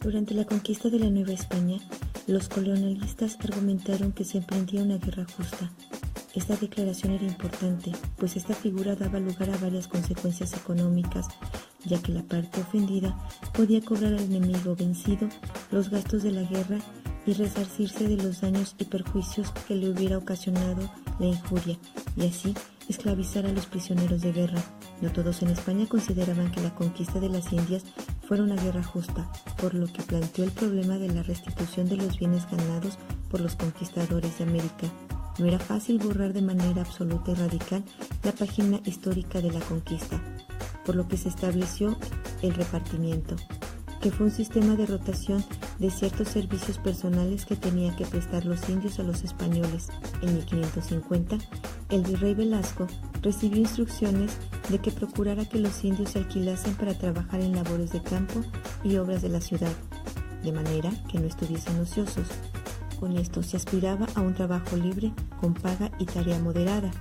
Durante la conquista de la Nueva España, los colonialistas argumentaron que se emprendía una guerra justa. Esta declaración era importante, pues esta figura daba lugar a varias consecuencias económicas, ya que la parte ofendida podía cobrar al enemigo vencido los gastos de la guerra y resarcirse de los daños y perjuicios que le hubiera ocasionado la injuria, y así esclavizar a los prisioneros de guerra. No todos en España consideraban que la conquista de las Indias fuera una guerra justa, por lo que planteó el problema de la restitución de los bienes ganados por los conquistadores de América. No era fácil borrar de manera absoluta y radical la página histórica de la conquista, por lo que se estableció el repartimiento, que fue un sistema de rotación de ciertos servicios personales que tenían que prestar los indios a los españoles. En 1550, el virrey Velasco recibió instrucciones de que procurara que los indios se alquilasen para trabajar en labores de campo y obras de la ciudad, de manera que no estuviesen ociosos. Con esto se aspiraba a un trabajo libre, con paga y tarea moderada,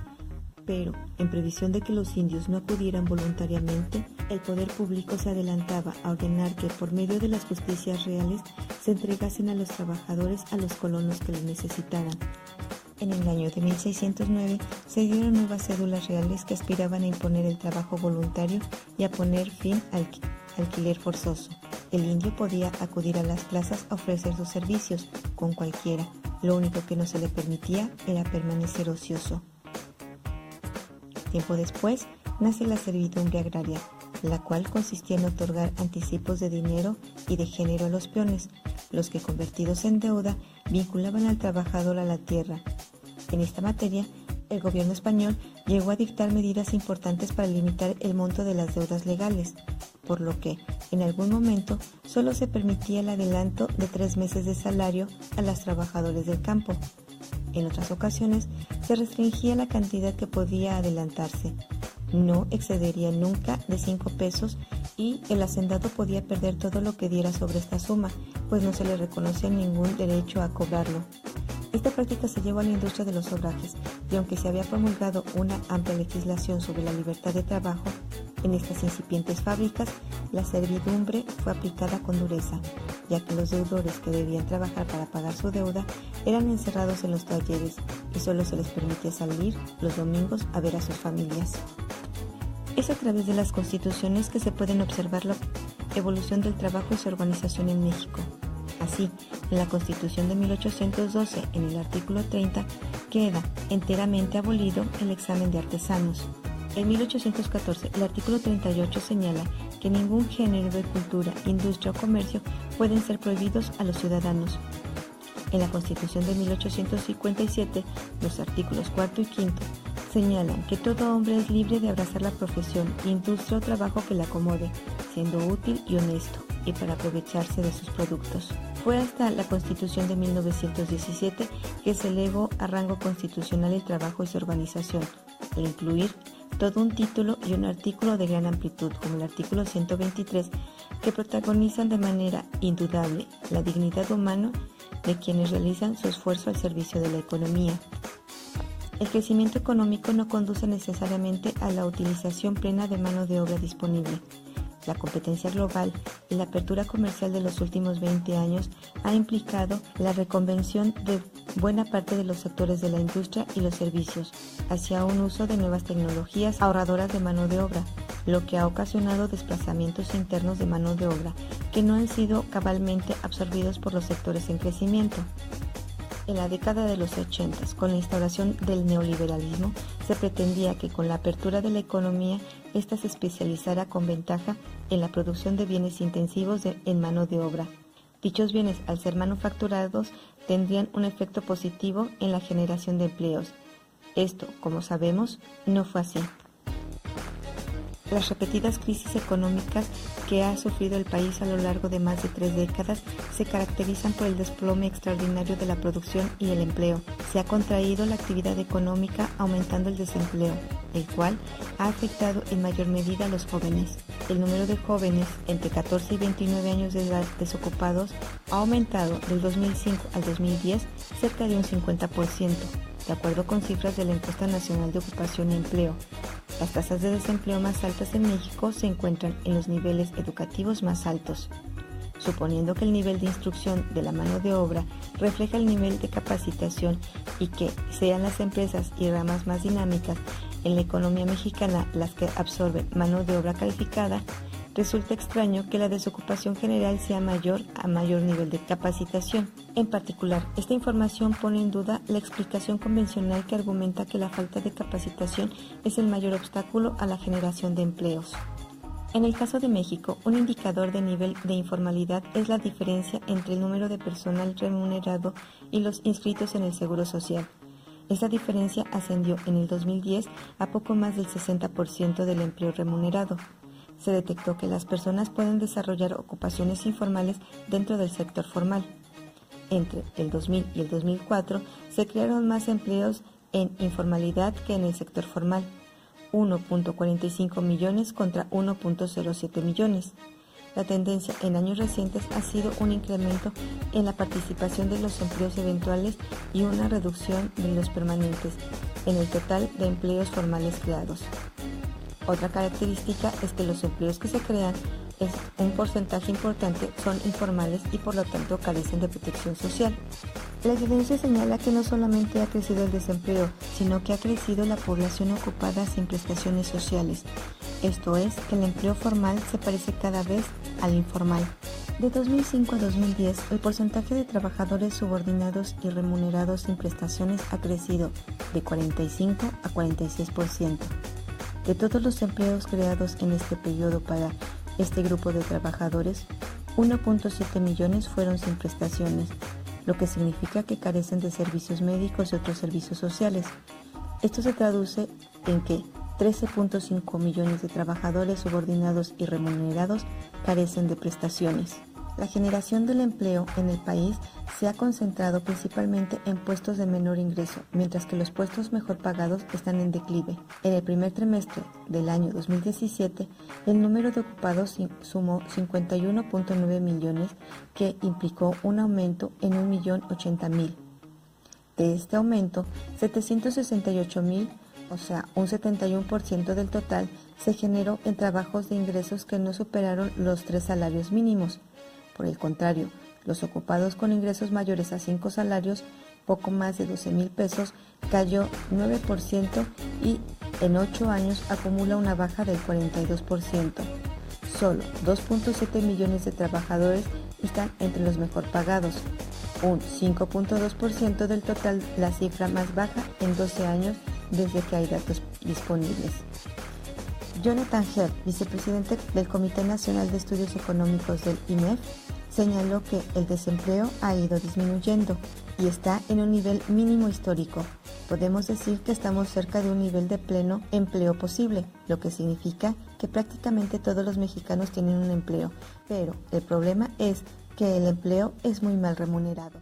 pero en previsión de que los indios no acudieran voluntariamente, el poder público se adelantaba a ordenar que por medio de las justicias reales se entregasen a los trabajadores a los colonos que los necesitaran. En el año de 1609 se dieron nuevas cédulas reales que aspiraban a imponer el trabajo voluntario y a poner fin al alquiler forzoso. El indio podía acudir a las plazas a ofrecer sus servicios con cualquiera. Lo único que no se le permitía era permanecer ocioso. Tiempo después nace la servidumbre agraria, la cual consistía en otorgar anticipos de dinero y de género a los peones, los que convertidos en deuda vinculaban al trabajador a la tierra. En esta materia, el gobierno español llegó a dictar medidas importantes para limitar el monto de las deudas legales, por lo que, en algún momento, solo se permitía el adelanto de 3 meses de salario a los trabajadores del campo. En otras ocasiones, se restringía la cantidad que podía adelantarse. No excedería nunca de 5 pesos y el hacendado podía perder todo lo que diera sobre esta suma, pues no se le reconocía ningún derecho a cobrarlo. Esta práctica se llevó a la industria de los obrajes, y aunque se había promulgado una amplia legislación sobre la libertad de trabajo, en estas incipientes fábricas la servidumbre fue aplicada con dureza, ya que los deudores que debían trabajar para pagar su deuda eran encerrados en los talleres y solo se les permitía salir los domingos a ver a sus familias. Es a través de las constituciones que se pueden observar la evolución del trabajo y su organización en México. Así, en la Constitución de 1812, en el artículo 30, queda enteramente abolido el examen de artesanos. En 1814, el artículo 38 señala que ningún género de cultura, industria o comercio pueden ser prohibidos a los ciudadanos. En la Constitución de 1857, los artículos 4 y 5 señalan que todo hombre es libre de abrazar la profesión, industria o trabajo que le acomode, siendo útil y honesto, y para aprovecharse de sus productos. Fue hasta la Constitución de 1917 que se elevó a rango constitucional el trabajo y su organización, al incluir todo un título y un artículo de gran amplitud, como el artículo 123, que protagonizan de manera indudable la dignidad humana de quienes realizan su esfuerzo al servicio de la economía. El crecimiento económico no conduce necesariamente a la utilización plena de mano de obra disponible. La competencia global y la apertura comercial de los últimos 20 años ha implicado la reconversión de buena parte de los sectores de la industria y los servicios hacia un uso de nuevas tecnologías ahorradoras de mano de obra, lo que ha ocasionado desplazamientos internos de mano de obra que no han sido cabalmente absorbidos por los sectores en crecimiento. En la década de los 80, con la instauración del neoliberalismo, se pretendía que con la apertura de la economía, ésta se especializara con ventaja en la producción de bienes intensivos en mano de obra. Dichos bienes, al ser manufacturados, tendrían un efecto positivo en la generación de empleos. Esto, como sabemos, no fue así. Las repetidas crisis económicas que ha sufrido el país a lo largo de más de 3 décadas se caracterizan por el desplome extraordinario de la producción y el empleo. Se ha contraído la actividad económica, aumentando el desempleo, el cual ha afectado en mayor medida a los jóvenes. El número de jóvenes entre 14 y 29 años de edad desocupados ha aumentado del 2005 al 2010 cerca de un 50%, de acuerdo con cifras de la Encuesta Nacional de Ocupación y Empleo. Las tasas de desempleo más altas en México se encuentran en los niveles educativos más altos. suponiendo que el nivel de instrucción de la mano de obra refleja el nivel de capacitación y que sean las empresas y ramas más dinámicas en la economía mexicana las que absorben mano de obra calificada, resulta extraño que la desocupación general sea mayor a mayor nivel de capacitación. En particular, esta información pone en duda la explicación convencional que argumenta que la falta de capacitación es el mayor obstáculo a la generación de empleos. En el caso de México, un indicador de nivel de informalidad es la diferencia entre el número de personal remunerado y los inscritos en el Seguro Social. Esta diferencia ascendió en el 2010 a poco más del 60% del empleo remunerado. Se detectó que las personas pueden desarrollar ocupaciones informales dentro del sector formal. Entre el 2000 y el 2004 se crearon más empleos en informalidad que en el sector formal, 1.45 millones contra 1.07 millones. La tendencia en años recientes ha sido un incremento en la participación de los empleos eventuales y una reducción de los permanentes en el total de empleos formales creados. Otra característica es que los empleos que se crean es un porcentaje importante son informales y por lo tanto carecen de protección social. La evidencia señala que no solamente ha crecido el desempleo, sino que ha crecido la población ocupada sin prestaciones sociales. Esto es, que el empleo formal se parece cada vez al informal. De 2005 a 2010, el porcentaje de trabajadores subordinados y remunerados sin prestaciones ha crecido de 45 a 46%. De todos los empleos creados en este periodo para este grupo de trabajadores, 1.7 millones fueron sin prestaciones, lo que significa que carecen de servicios médicos y otros servicios sociales. Esto se traduce en que 13.5 millones de trabajadores subordinados y remunerados carecen de prestaciones. La generación del empleo en el país se ha concentrado principalmente en puestos de menor ingreso, mientras que los puestos mejor pagados están en declive. En el primer trimestre del año 2017, el número de ocupados sumó 51.9 millones, que implicó un aumento en 1.080.000. De este aumento, 768.000, o sea, un 71% del total, se generó en trabajos de ingresos que no superaron los 3 salarios mínimos. Por el contrario, los ocupados con ingresos mayores a 5 salarios, poco más de 12,000 pesos, cayó 9% y en 8 años acumula una baja del 42%. Solo 2.7 millones de trabajadores están entre los mejor pagados, un 5.2% del total, la cifra más baja en 12 años desde que hay datos disponibles. Jonathan Heath, vicepresidente del Comité Nacional de Estudios Económicos del INEF, señaló que el desempleo ha ido disminuyendo y está en un nivel mínimo histórico. Podemos decir que estamos cerca de un nivel de pleno empleo posible, lo que significa que prácticamente todos los mexicanos tienen un empleo, pero el problema es que el empleo es muy mal remunerado.